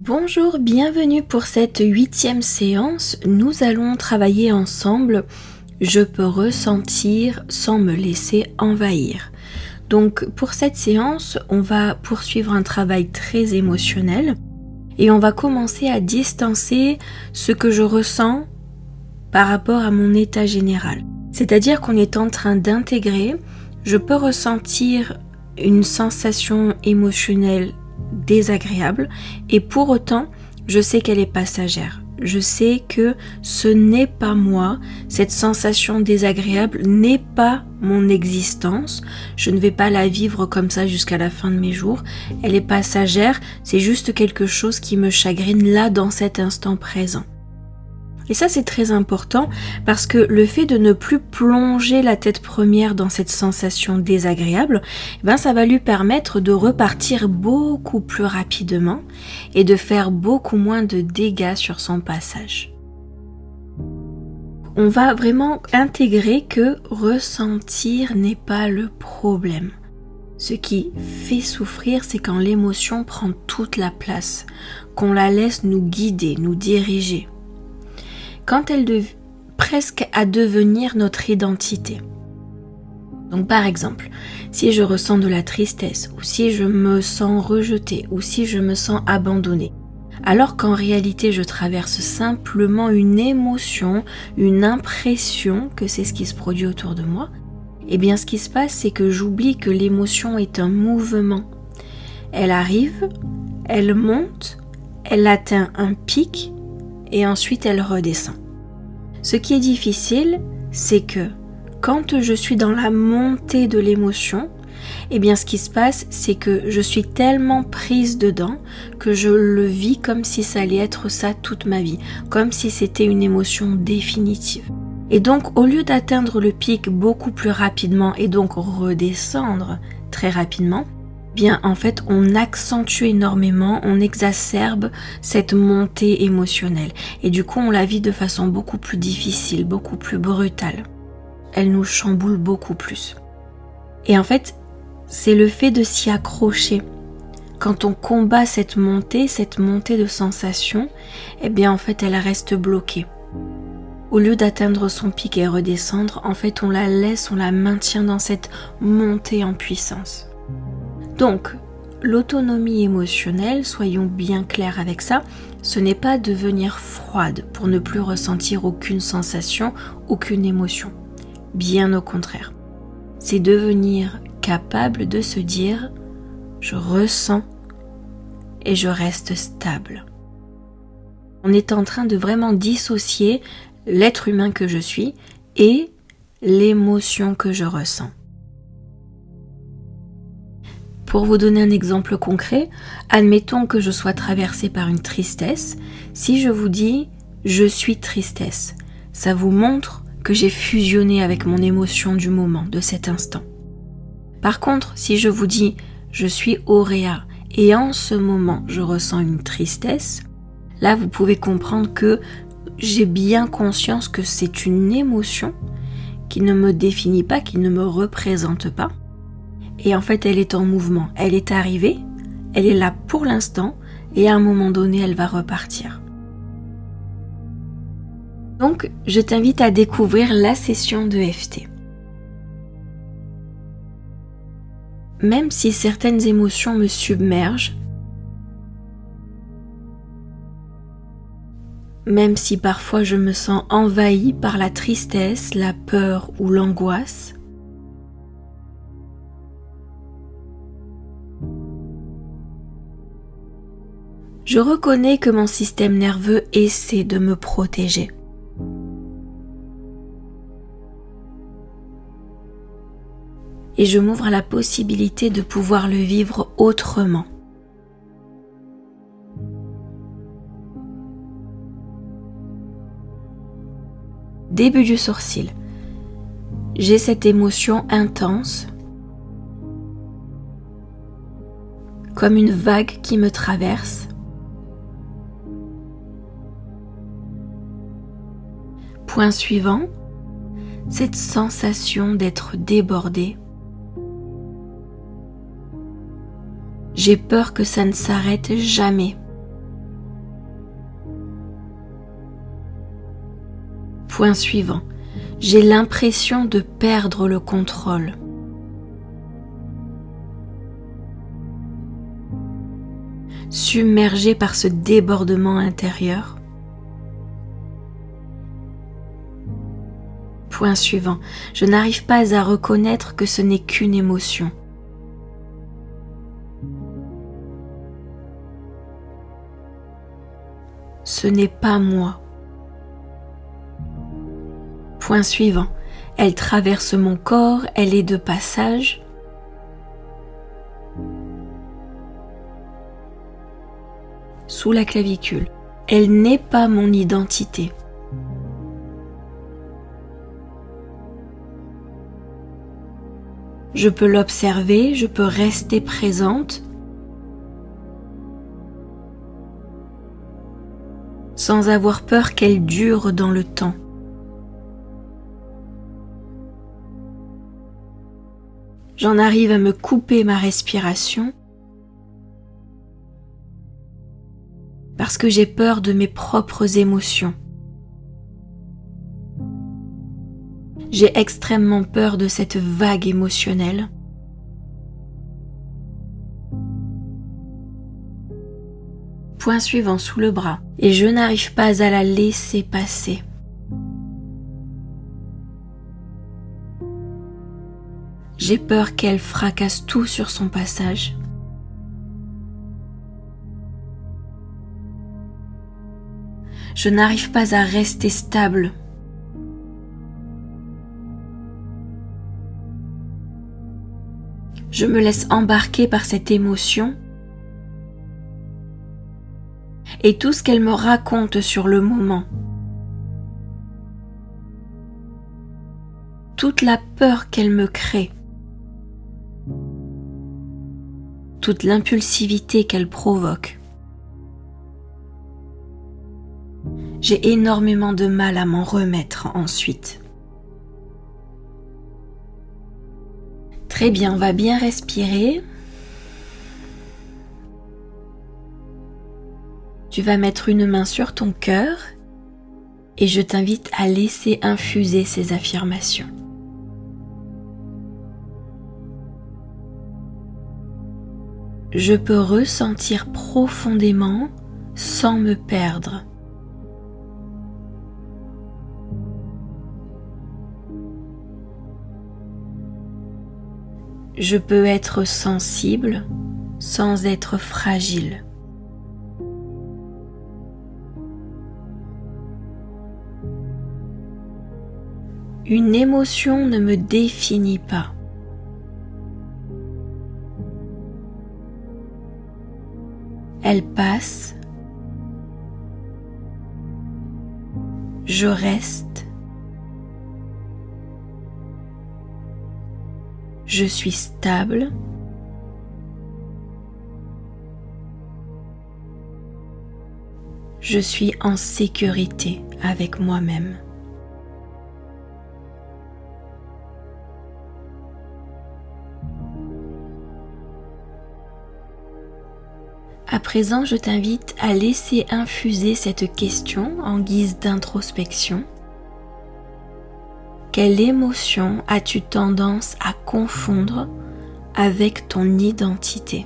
Bonjour, bienvenue pour cette 8e séance. Nous allons travailler ensemble. Je peux ressentir sans me laisser envahir. Donc pour cette séance, on va poursuivre un travail très émotionnel et on va commencer à distancer ce que je ressens par rapport à mon état général. C'est-à-dire qu'on est en train d'intégrer, je peux ressentir une sensation émotionnelle désagréable et pour autant je sais qu'elle est passagère. Je sais que ce n'est pas moi, cette sensation désagréable n'est pas mon existence, je ne vais pas la vivre comme ça jusqu'à la fin de mes jours, elle est passagère, c'est juste quelque chose qui me chagrine là dans cet instant présent. Et ça c'est très important parce que le fait de ne plus plonger la tête première dans cette sensation désagréable, ça va lui permettre de repartir beaucoup plus rapidement et de faire beaucoup moins de dégâts sur son passage. On va vraiment intégrer que ressentir n'est pas le problème. Ce qui fait souffrir, c'est quand l'émotion prend toute la place, qu'on la laisse nous guider, nous diriger. Quand elle presque à devenir notre identité. Donc par exemple, si je ressens de la tristesse, ou si je me sens rejetée, ou si je me sens abandonnée, alors qu'en réalité je traverse simplement une émotion, une impression que c'est ce qui se produit autour de moi, eh bien ce qui se passe c'est que j'oublie que l'émotion est un mouvement. Elle arrive, elle monte, elle atteint un pic, et ensuite elle redescend. Ce qui est difficile, c'est que quand je suis dans la montée de l'émotion, eh bien ce qui se passe, c'est que je suis tellement prise dedans que je le vis comme si ça allait être ça toute ma vie, comme si c'était une émotion définitive. Et donc au lieu d'atteindre le pic beaucoup plus rapidement et donc redescendre très rapidement, bien en fait on accentue énormément, on exacerbe cette montée émotionnelle et du coup on la vit de façon beaucoup plus difficile, beaucoup plus brutale. Elle nous chamboule beaucoup plus. Et en fait c'est le fait de s'y accrocher. Quand on combat cette montée de sensations, eh bien en fait elle reste bloquée. Au lieu d'atteindre son pic et redescendre, en fait on la laisse, on la maintient dans cette montée en puissance. Donc, l'autonomie émotionnelle, soyons bien clairs avec ça, ce n'est pas devenir froide pour ne plus ressentir aucune sensation, aucune émotion. Bien au contraire. C'est devenir capable de se dire « je ressens et je reste stable ». On est en train de vraiment dissocier l'être humain que je suis et l'émotion que je ressens. Pour vous donner un exemple concret, admettons que je sois traversée par une tristesse. Si je vous dis « je suis tristesse », ça vous montre que j'ai fusionné avec mon émotion du moment, de cet instant. Par contre, si je vous dis « je suis auréa » et en ce moment je ressens une tristesse, là vous pouvez comprendre que j'ai bien conscience que c'est une émotion qui ne me définit pas, qui ne me représente pas. Et en fait, elle est en mouvement. Elle est arrivée, elle est là pour l'instant, et à un moment donné, elle va repartir. Donc, je t'invite à découvrir la session de EFT. Même si certaines émotions me submergent, même si parfois je me sens envahie par la tristesse, la peur ou l'angoisse, je reconnais que mon système nerveux essaie de me protéger. Et je m'ouvre à la possibilité de pouvoir le vivre autrement. Début du sourcil. J'ai cette émotion intense, comme une vague qui me traverse. Point suivant, cette sensation d'être débordé. J'ai peur que ça ne s'arrête jamais. Point suivant. J'ai l'impression de perdre le contrôle. Submergé par ce débordement intérieur. Point suivant. Je n'arrive pas à reconnaître que ce n'est qu'une émotion. Ce n'est pas moi. Point suivant. Elle traverse mon corps, elle est de passage. Sous la clavicule. Elle n'est pas mon identité. Je peux l'observer, je peux rester présente sans avoir peur qu'elle dure dans le temps. J'en arrive à me couper ma respiration parce que j'ai peur de mes propres émotions. J'ai extrêmement peur de cette vague émotionnelle. Point suivant sous le bras, et je n'arrive pas à la laisser passer. J'ai peur qu'elle fracasse tout sur son passage. Je n'arrive pas à rester stable. Je me laisse embarquer par cette émotion et tout ce qu'elle me raconte sur le moment. Toute la peur qu'elle me crée. Toute l'impulsivité qu'elle provoque. J'ai énormément de mal à m'en remettre ensuite. Très bien, on va bien respirer. Tu vas mettre une main sur ton cœur et je t'invite à laisser infuser ces affirmations. Je peux ressentir profondément sans me perdre. Je peux être sensible sans être fragile. Une émotion ne me définit pas. Elle passe. Je reste. Je suis stable. Je suis en sécurité avec moi-même. À présent, je t'invite à laisser infuser cette question en guise d'introspection. Quelle émotion as-tu tendance à confondre avec ton identité ?